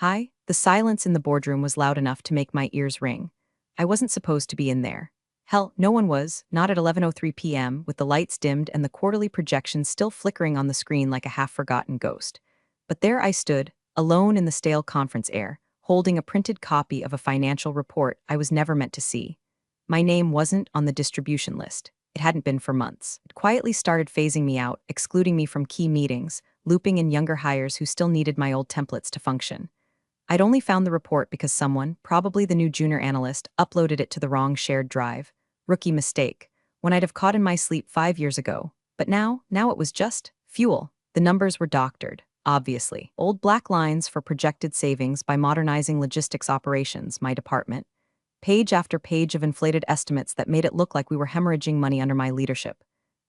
Hi, the silence in the boardroom was loud enough to make my ears ring. I wasn't supposed to be in there. Hell, no one was, not at 11:03 p.m., with the lights dimmed and the quarterly projection still flickering on the screen like a half-forgotten ghost. But there I stood, alone in the stale conference air, holding a printed copy of a financial report I was never meant to see. My name wasn't on the distribution list. It hadn't been for months. It quietly started phasing me out, excluding me from key meetings, looping in younger hires who still needed my old templates to function. I'd only found the report because someone, probably the new junior analyst, uploaded it to the wrong shared drive. Rookie mistake. When I'd have caught in my sleep 5 years ago. But now it was just fuel. The numbers were doctored, obviously. Old black lines for projected savings by modernizing logistics operations, my department. Page after page of inflated estimates that made it look like we were hemorrhaging money under my leadership.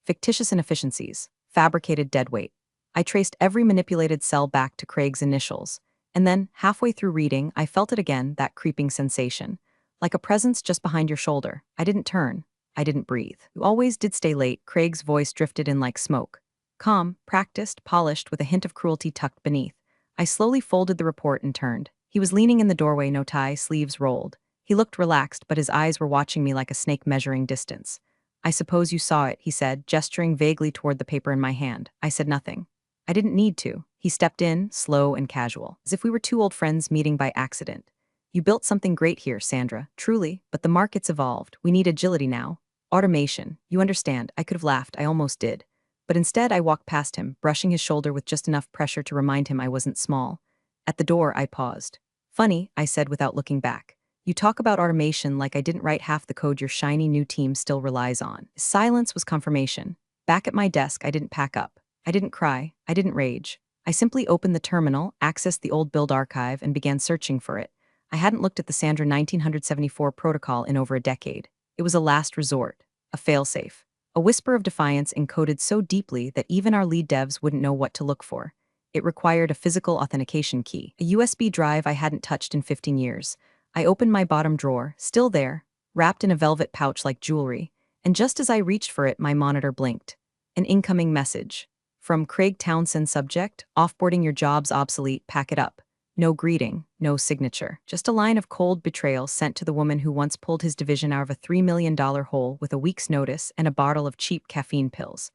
Fictitious inefficiencies. Fabricated deadweight. I traced every manipulated cell back to Craig's initials. And then, halfway through reading, I felt it again, that creeping sensation. Like a presence just behind your shoulder. I didn't turn. I didn't breathe. You always did stay late. Craig's voice drifted in like smoke. Calm, practiced, polished, with a hint of cruelty tucked beneath. I slowly folded the report and turned. He was leaning in the doorway, no tie, sleeves rolled. He looked relaxed, but his eyes were watching me like a snake measuring distance. I suppose you saw it, he said, gesturing vaguely toward the paper in my hand. I said nothing. I didn't need to. He stepped in, slow and casual, as if we were two old friends meeting by accident. You built something great here, Sandra, truly, but the market's evolved. We need agility now. Automation. You understand, I could have laughed, I almost did. But instead, I walked past him, brushing his shoulder with just enough pressure to remind him I wasn't small. At the door, I paused. Funny, I said without looking back. You talk about automation like I didn't write half the code your shiny new team still relies on. Silence was confirmation. Back at my desk, I didn't pack up. I didn't cry. I didn't rage. I simply opened the terminal, accessed the old build archive, and began searching for it. I hadn't looked at the Sandra 1974 protocol in over a decade. It was a last resort, a failsafe, a whisper of defiance encoded so deeply that even our lead devs wouldn't know what to look for. It required a physical authentication key, a USB drive I hadn't touched in 15 years. I opened my bottom drawer, still there, wrapped in a velvet pouch like jewelry, and just as I reached for it, my monitor blinked. An incoming message. From Craig Townsend, subject, offboarding your job's obsolete, pack it up. No greeting, no signature. Just a line of cold betrayal sent to the woman who once pulled his division out of a $3 million hole with a week's notice and a bottle of cheap caffeine pills.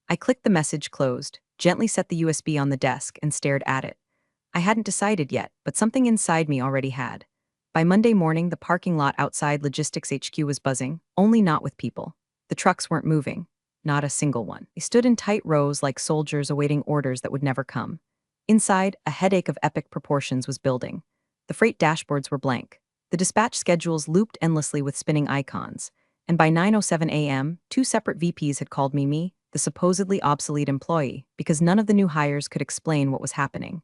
I clicked the message closed, gently set the USB on the desk, and stared at it. I hadn't decided yet, but something inside me already had. By Monday morning, the parking lot outside Logistics HQ was buzzing, only not with people. The trucks weren't moving. Not a single one. They stood in tight rows like soldiers awaiting orders that would never come. Inside, a headache of epic proportions was building. The freight dashboards were blank. The dispatch schedules looped endlessly with spinning icons. And by 9:07 a.m., two separate VPs had called me, the supposedly obsolete employee, because none of the new hires could explain what was happening.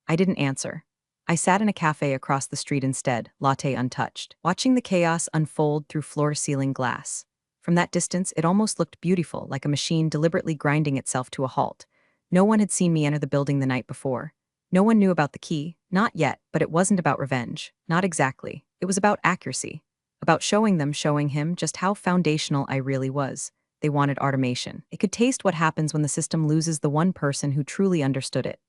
I didn't answer. I sat in a cafe across the street instead, latte untouched, watching the chaos unfold through floor-to-ceiling glass. From that distance, it almost looked beautiful, like a machine deliberately grinding itself to a halt. No one had seen me enter the building the night before. No one knew about the key, not yet, but it wasn't about revenge. Not exactly. It was about accuracy. About showing him just how foundational I really was. They wanted automation. It could taste what happens when the system loses the one person who truly understood it.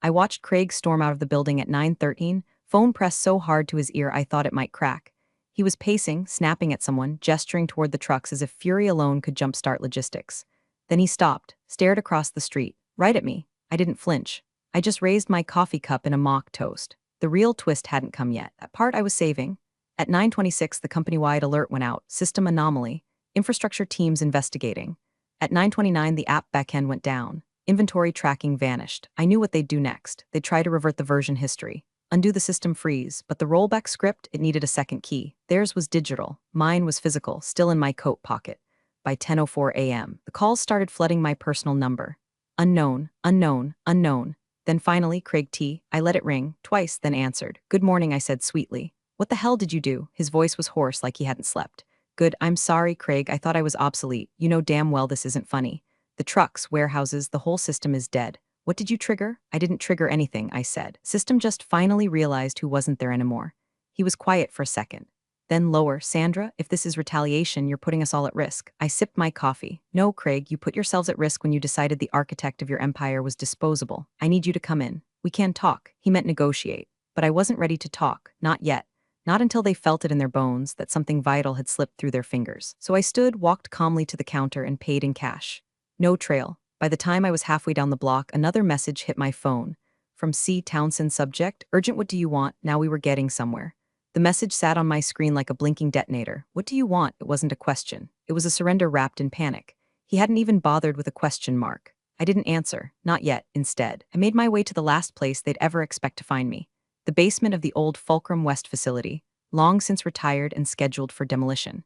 I watched Craig storm out of the building at 9:13, phone pressed so hard to his ear I thought it might crack. He was pacing, snapping at someone, gesturing toward the trucks as if fury alone could jumpstart logistics. Then he stopped, stared across the street, right at me. I didn't flinch. I just raised my coffee cup in a mock toast. The real twist hadn't come yet. That part I was saving. At 9:26, the company-wide alert went out, system anomaly, infrastructure teams investigating. At 9:29, the app backend went down. Inventory tracking vanished. I knew what they'd do next. They'd try to revert the version history. Undo the system freeze, but the rollback script, it needed a second key. Theirs was digital. Mine was physical, still in my coat pocket. By 10:04 a.m., the calls started flooding my personal number. Unknown, unknown, unknown. Then finally, Craig T. I let it ring, twice, then answered. Good morning, I said sweetly. What the hell did you do? His voice was hoarse like he hadn't slept. Good, I'm sorry, Craig, I thought I was obsolete. You know damn well this isn't funny. The trucks, warehouses, the whole system is dead. What did you trigger? I didn't trigger anything, I said. System just finally realized who wasn't there anymore. He was quiet for a second. Then lower, Sandra, if this is retaliation, you're putting us all at risk. I sipped my coffee. No, Craig, you put yourselves at risk when you decided the architect of your empire was disposable. I need you to come in. We can talk. He meant negotiate. But I wasn't ready to talk, not yet. Not until they felt it in their bones that something vital had slipped through their fingers. So I stood, walked calmly to the counter, and paid in cash. No trail. By the time I was halfway down the block, another message hit my phone. From C. Townsend, subject, urgent, what do you want? Now we were getting somewhere. The message sat on my screen like a blinking detonator. What do you want? It wasn't a question. It was a surrender wrapped in panic. He hadn't even bothered with a question mark. I didn't answer. Not yet. Instead, I made my way to the last place they'd ever expect to find me. The basement of the old Fulcrum West facility, long since retired and scheduled for demolition.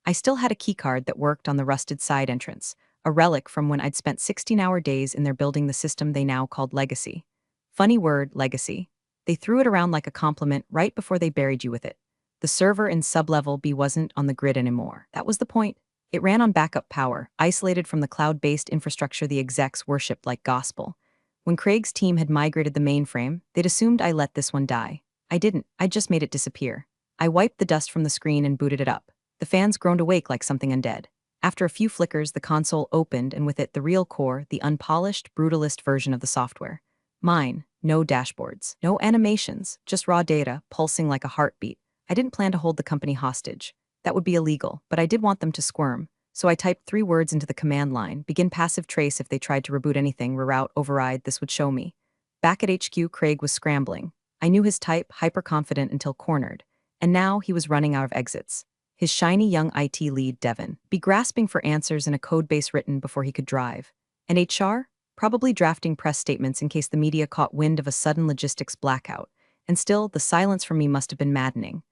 I still had a keycard that worked on the rusted side entrance, a relic from when I'd spent 16-hour days in there building the system they now called Legacy. Funny word, legacy. They threw it around like a compliment right before they buried you with it. The server in sublevel B wasn't on the grid anymore. That was the point. It ran on backup power, isolated from the cloud-based infrastructure the execs worshipped like gospel. When Craig's team had migrated the mainframe, they'd assumed I let this one die. I didn't. I just made it disappear. I wiped the dust from the screen and booted it up. The fans groaned awake like something undead. After a few flickers, the console opened, and with it the real core, the unpolished, brutalist version of the software. Mine. No dashboards. No animations. Just raw data, pulsing like a heartbeat. I didn't plan to hold the company hostage. That would be illegal, but I did want them to squirm. So I typed 3 words into the command line, begin passive trace if they tried to reboot anything, reroute, override, this would show me. Back at HQ, Craig was scrambling. I knew his type, hyper-confident until cornered. And now he was running out of exits. His shiny young IT lead, Devin, be grasping for answers in a code base written before he could drive. And HR? Probably drafting press statements in case the media caught wind of a sudden logistics blackout. And still, the silence from me must have been maddening.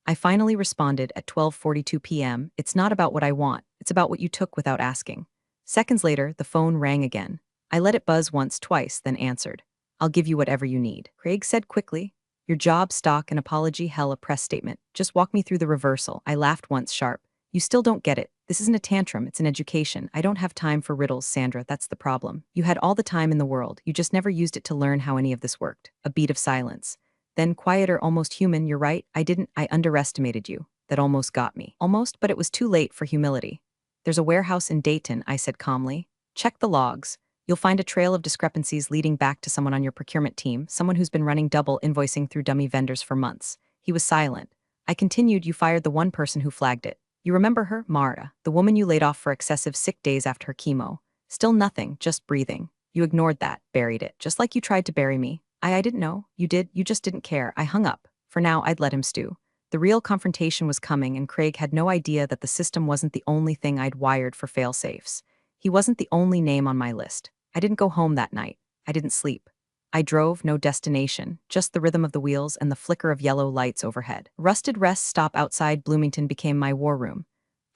I finally responded at 12:42 p.m. It's not about what I want, it's about what you took without asking. Seconds later, the phone rang again. I let it buzz once, twice, then answered. I'll give you whatever you need. Craig said quickly. Your job, stock, an apology, hell, a press statement. Just walk me through the reversal. I laughed once sharp. You still don't get it. This isn't a tantrum, it's an education. I don't have time for riddles, Sandra, that's the problem. You had all the time in the world, you just never used it to learn how any of this worked. A beat of silence. Then quieter, almost human, you're right, I underestimated you. That almost got me. Almost, but it was too late for humility. There's a warehouse in Dayton, I said calmly. Check the logs. You'll find a trail of discrepancies leading back to someone on your procurement team, someone who's been running double invoicing through dummy vendors for months. He was silent. I continued, you fired the one person who flagged it. You remember her? Mara, the woman you laid off for excessive sick days after her chemo. Still nothing, just breathing. You ignored that, buried it, just like you tried to bury me. I didn't know. You did, you just didn't care. I hung up. For now, I'd let him stew. The real confrontation was coming, and Craig had no idea that the system wasn't the only thing I'd wired for failsafes. He wasn't the only name on my list. I didn't go home that night. I didn't sleep. I drove, no destination, just the rhythm of the wheels and the flicker of yellow lights overhead. Rusted rest stop outside Bloomington became my war room.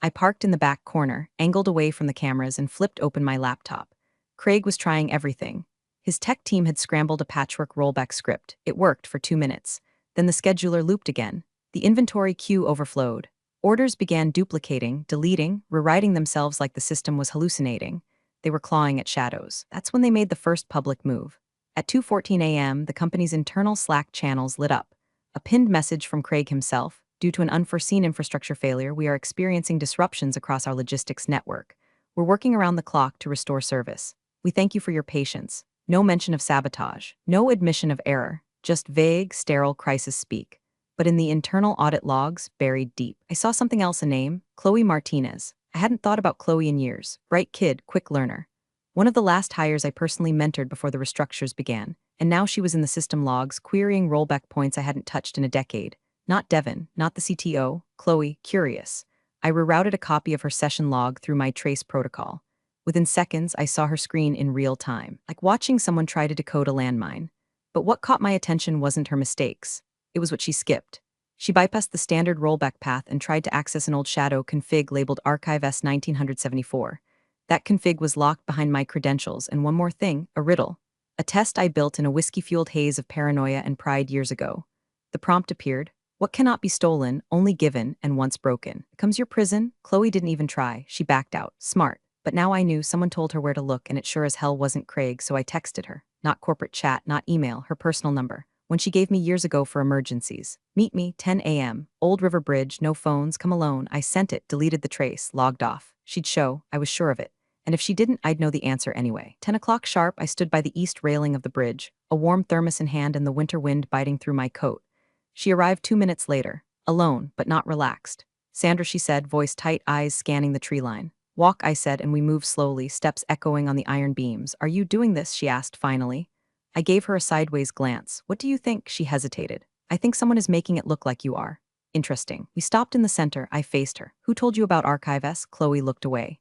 I parked in the back corner, angled away from the cameras, and flipped open my laptop. Craig was trying everything. His tech team had scrambled a patchwork rollback script. It worked for 2 minutes. Then the scheduler looped again. The inventory queue overflowed. Orders began duplicating, deleting, rewriting themselves like the system was hallucinating. They were clawing at shadows. That's when they made the first public move. At 2:14 a.m., the company's internal Slack channels lit up. A pinned message from Craig himself. Due to an unforeseen infrastructure failure, we are experiencing disruptions across our logistics network. We're working around the clock to restore service. We thank you for your patience. No mention of sabotage. No admission of error. Just vague, sterile crisis speak. But in the internal audit logs, buried deep, I saw something else, a name, Chloe Martinez. I hadn't thought about Chloe in years. Bright kid, quick learner. One of the last hires I personally mentored before the restructures began, and now she was in the system logs, querying rollback points I hadn't touched in a decade. Not Devin, not the CTO, Chloe, curious. I rerouted a copy of her session log through my trace protocol. Within seconds, I saw her screen in real time, like watching someone try to decode a landmine. But what caught my attention wasn't her mistakes. It was what she skipped. She bypassed the standard rollback path and tried to access an old shadow config labeled Archive S 1974. That config was locked behind my credentials, and one more thing, a riddle. A test I built in a whiskey-fueled haze of paranoia and pride years ago. The prompt appeared. What cannot be stolen, only given, and once broken? Becomes your prison? Chloe didn't even try. She backed out. Smart. But now I knew someone told her where to look, and it sure as hell wasn't Craig, so I texted her. Not corporate chat, not email, her personal number. One she gave me years ago for emergencies. Meet me, 10 a.m. Old River Bridge, no phones, come alone. I sent it, deleted the trace, logged off. She'd show, I was sure of it. And if she didn't, I'd know the answer anyway. 10 o'clock sharp, I stood by the east railing of the bridge, a warm thermos in hand and the winter wind biting through my coat. She arrived 2 minutes later, alone, but not relaxed. Sandra, she said, voice tight, eyes scanning the tree line. Walk, I said, and we moved slowly, steps echoing on the iron beams. Are you doing this? She asked finally. I gave her a sideways glance. What do you think? She hesitated. I think someone is making it look like you are. Interesting. We stopped in the center. I faced her. Who told you about Archives? Chloe looked away.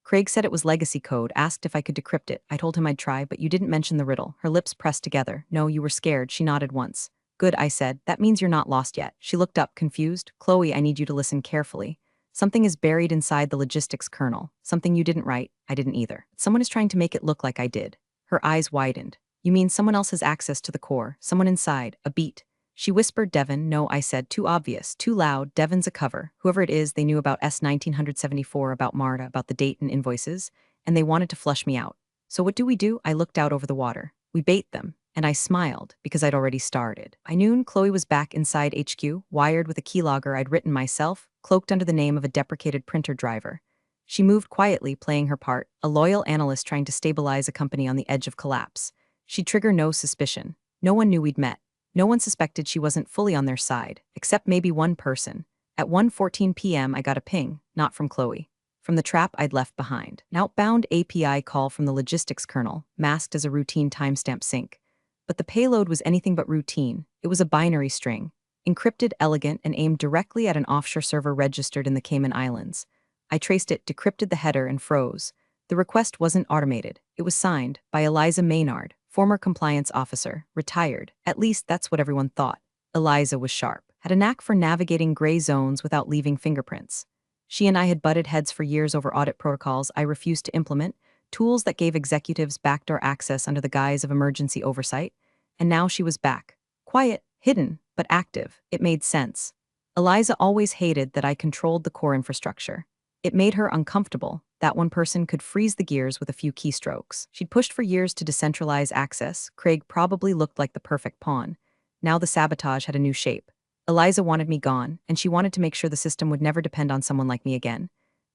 Craig said it was legacy code, asked if I could decrypt it. I told him I'd try, but you didn't mention the riddle. Her lips pressed together. No, you were scared. She nodded once. Good, I said. That means you're not lost yet. She looked up, confused. Chloe, I need you to listen carefully. Something is buried inside the logistics kernel. Something you didn't write. I didn't either. Someone is trying to make it look like I did. Her eyes widened. You mean someone else has access to the core? Someone inside. A beat. She whispered. Devon. No, I said. Too obvious. Too loud. Devon's a cover. Whoever it is, they knew about S1974, about Marta, about the date and invoices, and they wanted to flush me out. So what do? I looked out over the water. We bait them. And I smiled, because I'd already started. By noon, Chloe was back inside HQ, wired with a keylogger I'd written myself, cloaked under the name of a deprecated printer driver. She moved quietly, playing her part, a loyal analyst trying to stabilize a company on the edge of collapse. She'd trigger no suspicion. No one knew we'd met. No one suspected she wasn't fully on their side, except maybe one person. At 1:14 p.m., I got a ping, not from Chloe. From the trap I'd left behind. An outbound API call from the logistics kernel, masked as a routine timestamp sync. But the payload was anything but routine. It was a binary string, encrypted, elegant, and aimed directly at an offshore server registered in the Cayman Islands. I traced it, decrypted the header, and froze. The request wasn't automated. It was signed by Eliza Maynard, former compliance officer, retired. At least that's what everyone thought. Eliza was sharp, had a knack for navigating gray zones without leaving fingerprints. She and I had butted heads for years over audit protocols I refused to implement, tools that gave executives backdoor access under the guise of emergency oversight, and now she was back. Quiet, hidden, but active. It made sense. Eliza always hated that I controlled the core infrastructure. It made her uncomfortable that one person could freeze the gears with a few keystrokes. She'd pushed for years to decentralize access. Craig probably looked like the perfect pawn. Now the sabotage had a new shape. Eliza wanted me gone, and she wanted to make sure the system would never depend on someone like me again.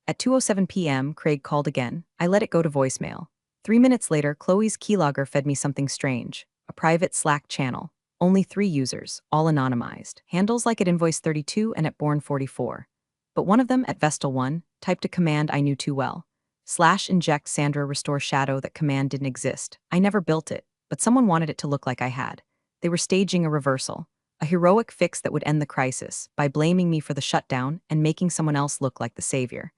At 2:07 p.m., Craig called again. I let it go to voicemail. 3 minutes later, Chloe's keylogger fed me something strange. A private Slack channel. Only 3 users, all anonymized. Handles like at Invoice 32 and at Born 44. But one of them, at Vestal 1, typed a command I knew too well. /inject Sandra restore shadow. That command didn't exist. I never built it, but someone wanted it to look like I had. They were staging a reversal. A heroic fix that would end the crisis by blaming me for the shutdown and making someone else look like the savior.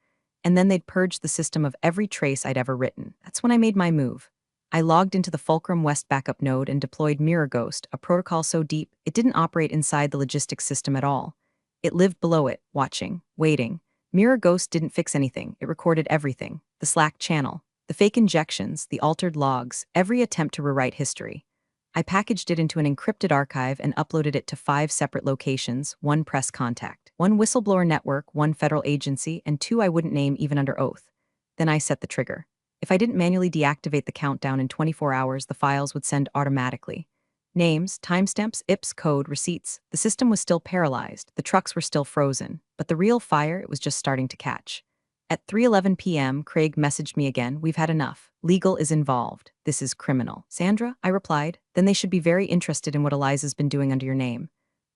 And then they'd purge the system of every trace I'd ever written. That's when I made my move. I logged into the Fulcrum West backup node and deployed Mirror Ghost, a protocol so deep it didn't operate inside the logistics system at all. It lived below it, watching, waiting. Mirror Ghost didn't fix anything. It recorded everything. The Slack channel, the fake injections, the altered logs, every attempt to rewrite history. I packaged it into an encrypted archive and uploaded it to 5 separate locations, 1 press contact, 1 whistleblower network, 1 federal agency, and 2 I wouldn't name even under oath. Then I set the trigger. If I didn't manually deactivate the countdown in 24 hours, the files would send automatically. Names, timestamps, IPS, code, receipts. The system was still paralyzed. The trucks were still frozen. But the real fire, it was just starting to catch. At 3:11 p.m., Craig messaged me again. We've had enough. Legal is involved. This is criminal. Sandra, I replied. Then they should be very interested in what Eliza's been doing under your name.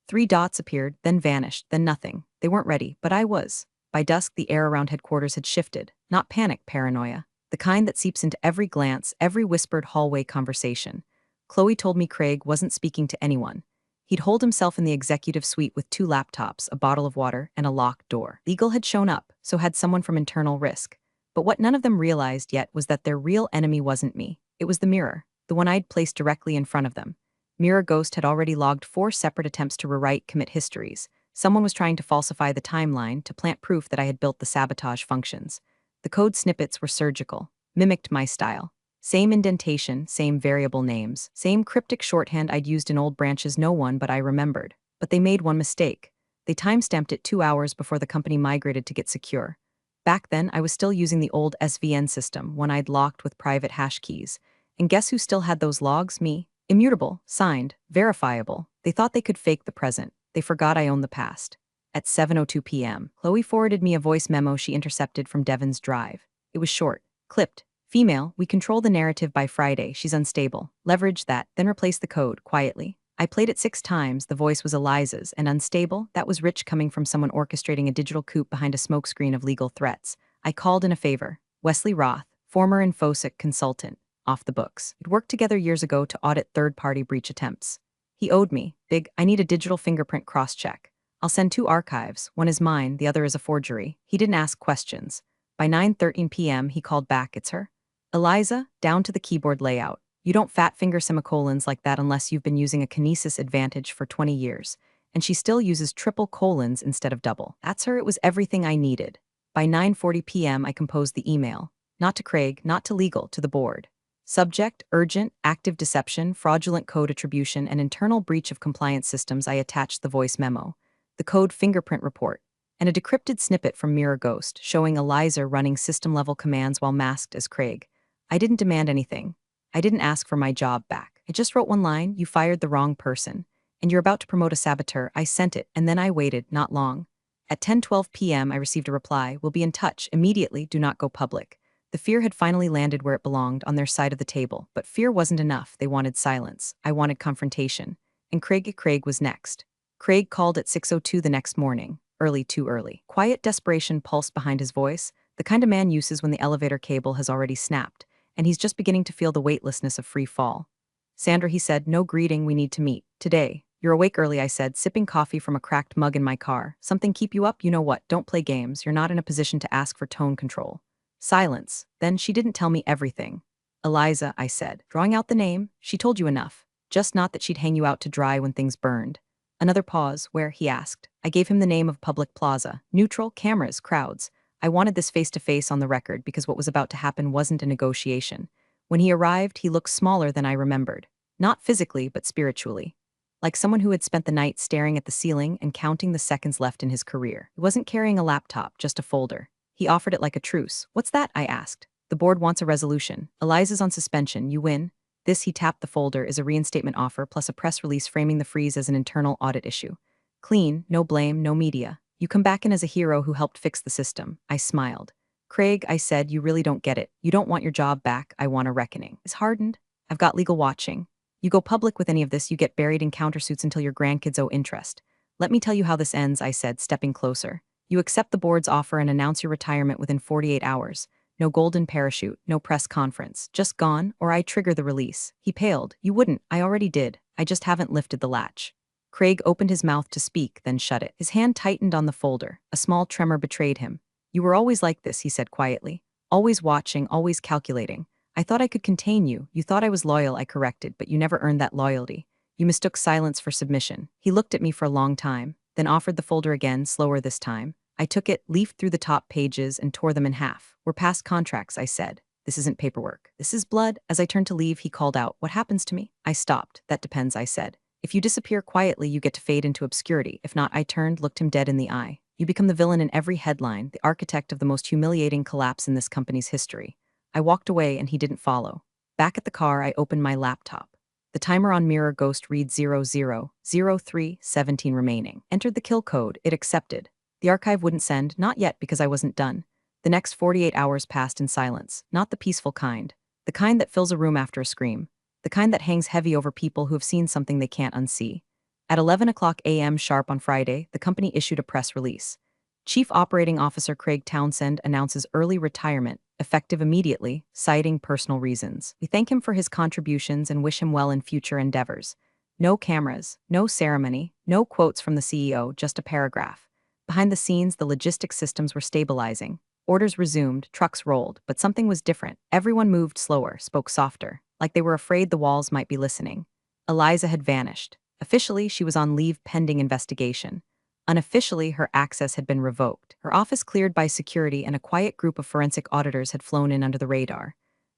3 dots appeared, then vanished, then nothing. They weren't ready, but I was. By dusk, the air around headquarters had shifted. Not panic, paranoia. The kind that seeps into every glance, every whispered hallway conversation. Chloe told me Craig wasn't speaking to anyone. He'd holed himself in the executive suite with 2 laptops, a bottle of water, and a locked door. Legal had shown up, so had someone from internal risk. But what none of them realized yet was that their real enemy wasn't me. It was the mirror, the one I'd placed directly in front of them. Mirror Ghost had already logged 4 separate attempts to rewrite commit histories. Someone was trying to falsify the timeline to plant proof that I had built the sabotage functions. The code snippets were surgical, mimicked my style. Same indentation, same variable names, same cryptic shorthand I'd used in old branches no one but I remembered. But they made one mistake. They timestamped it 2 hours before the company migrated to get secure. Back then, I was still using the old SVN system, one I'd locked with private hash keys. And guess who still had those logs? Me. Immutable, signed, verifiable. They thought they could fake the present. They forgot I owned the past. At 7:02 p.m., Chloe forwarded me a voice memo she intercepted from Devon's drive. It was short, Clipped. Female, we control the narrative by Friday, she's unstable. Leverage that, then replace the code, quietly. I played it 6 times, the voice was Eliza's, and unstable, that was rich coming from someone orchestrating a digital coup behind a smokescreen of legal threats. I called in a favor. Wesley Roth, former InfoSec consultant, off the books. We'd worked together years ago to audit third-party breach attempts. He owed me, big, I need a digital fingerprint cross-check. I'll send 2 archives, one is mine, the other is a forgery. He didn't ask questions. By 9:13 p.m., he called back, it's her. Eliza, down to the keyboard layout. You don't fat finger semicolons like that unless you've been using a kinesis advantage for 20 years. And she still uses triple colons instead of double. That's her, it was everything I needed. By 9:40 p.m., I composed the email. Not to Craig, not to legal, to the board. Subject, urgent, active deception, fraudulent code attribution, and internal breach of compliance systems. I attached the voice memo, the code fingerprint report, and a decrypted snippet from Mirror Ghost showing Eliza running system-level commands while masked as Craig. I didn't demand anything. I didn't ask for my job back. I just wrote one line, you fired the wrong person. And you're about to promote a saboteur. I sent it, and then I waited, not long. At 10:12 p.m., I received a reply, we'll be in touch, immediately, do not go public. The fear had finally landed where it belonged, on their side of the table. But fear wasn't enough, they wanted silence. I wanted confrontation. And Craig was next. Craig called at 6:02 the next morning. Early, too early. Quiet desperation pulsed behind his voice, the kind a man uses when the elevator cable has already snapped, and he's just beginning to feel the weightlessness of free fall. Sandra, he said, no greeting, we need to meet. Today. You're awake early, I said, sipping coffee from a cracked mug in my car. Something keep you up? You know what, don't play games, you're not in a position to ask for tone control. Silence. Then she didn't tell me everything. Eliza, I said, drawing out the name, she told you enough. Just not that she'd hang you out to dry when things burned. Another pause, where, he asked. I gave him the name of public plaza. Neutral, cameras, crowds. I wanted this face-to-face on the record because what was about to happen wasn't a negotiation. When he arrived, he looked smaller than I remembered. Not physically, but spiritually. Like someone who had spent the night staring at the ceiling and counting the seconds left in his career. He wasn't carrying a laptop, just a folder. He offered it like a truce. What's that? I asked. The board wants a resolution. Eliza's on suspension, you win. This, he tapped the folder, is a reinstatement offer plus a press release framing the freeze as an internal audit issue. Clean, no blame, no media. You come back in as a hero who helped fix the system. I smiled. Craig, I said, you really don't get it. You don't want your job back, I want a reckoning. It's hardened. I've got legal watching. You go public with any of this, you get buried in countersuits until your grandkids owe interest. Let me tell you how this ends, I said, stepping closer. You accept the board's offer and announce your retirement within 48 hours. No golden parachute, no press conference. Just gone, or I trigger the release. He paled. You wouldn't, I already did. I just haven't lifted the latch. Craig opened his mouth to speak, then shut it. His hand tightened on the folder. A small tremor betrayed him. You were always like this, he said quietly. Always watching, always calculating. I thought I could contain you. You thought I was loyal, I corrected, but you never earned that loyalty. You mistook silence for submission. He looked at me for a long time, then offered the folder again, slower this time. I took it, leafed through the top pages, and tore them in half. We're past contracts, I said. This isn't paperwork. This is blood. As I turned to leave, he called out, what happens to me? I stopped. That depends, I said. If you disappear quietly, you get to fade into obscurity. If not, I turned, looked him dead in the eye. You become the villain in every headline, the architect of the most humiliating collapse in this company's history. I walked away and he didn't follow. Back at the car, I opened my laptop. The timer on Mirror Ghost reads 00:03:17 remaining. Entered the kill code, it accepted. The archive wouldn't send, not yet because I wasn't done. The next 48 hours passed in silence, not the peaceful kind. The kind that fills a room after a scream. The kind that hangs heavy over people who have seen something they can't unsee. At 11 o'clock a.m. sharp on Friday, the company issued a press release. Chief Operating Officer Craig Townsend announces early retirement, effective immediately, citing personal reasons. We thank him for his contributions and wish him well in future endeavors. No cameras, no ceremony, no quotes from the CEO, just a paragraph. Behind the scenes, the logistics systems were stabilizing. Orders resumed, trucks rolled, but something was different. Everyone moved slower, spoke softer, like they were afraid the walls might be listening. Eliza had vanished. Officially, she was on leave pending investigation. Unofficially, her access had been revoked. Her office cleared by security and a quiet group of forensic auditors had flown in under the radar.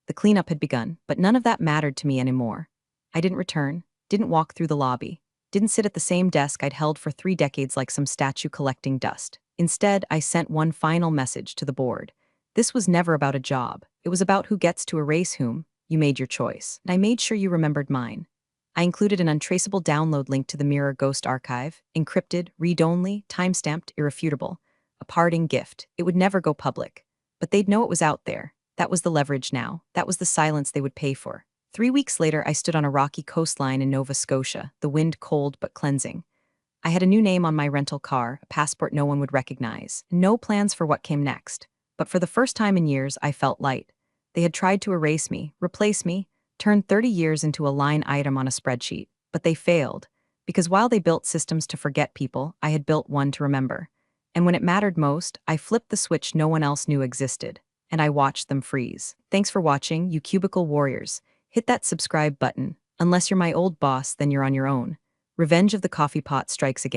The cleanup had begun, but none of that mattered to me anymore. I didn't return, didn't walk through the lobby, didn't sit at the same desk I'd held for 3 decades like some statue collecting dust. Instead, I sent one final message to the board. This was never about a job. It was about who gets to erase whom. You made your choice, and I made sure you remembered mine. I included an untraceable download link to the Mirror Ghost archive, encrypted, read-only, time-stamped, irrefutable. A parting gift. It would never go public. But they'd know it was out there. That was the leverage now. That was the silence they would pay for. 3 weeks later, I stood on a rocky coastline in Nova Scotia, the wind cold but cleansing. I had a new name on my rental car, a passport no one would recognize, no plans for what came next. But for the first time in years, I felt light. They had tried to erase me, replace me, turn 30 years into a line item on a spreadsheet. But they failed. Because while they built systems to forget people, I had built one to remember. And when it mattered most, I flipped the switch no one else knew existed. And I watched them freeze. Thanks for watching, you cubicle warriors. Hit that subscribe button. Unless you're my old boss, then you're on your own. Revenge of the coffee pot strikes again.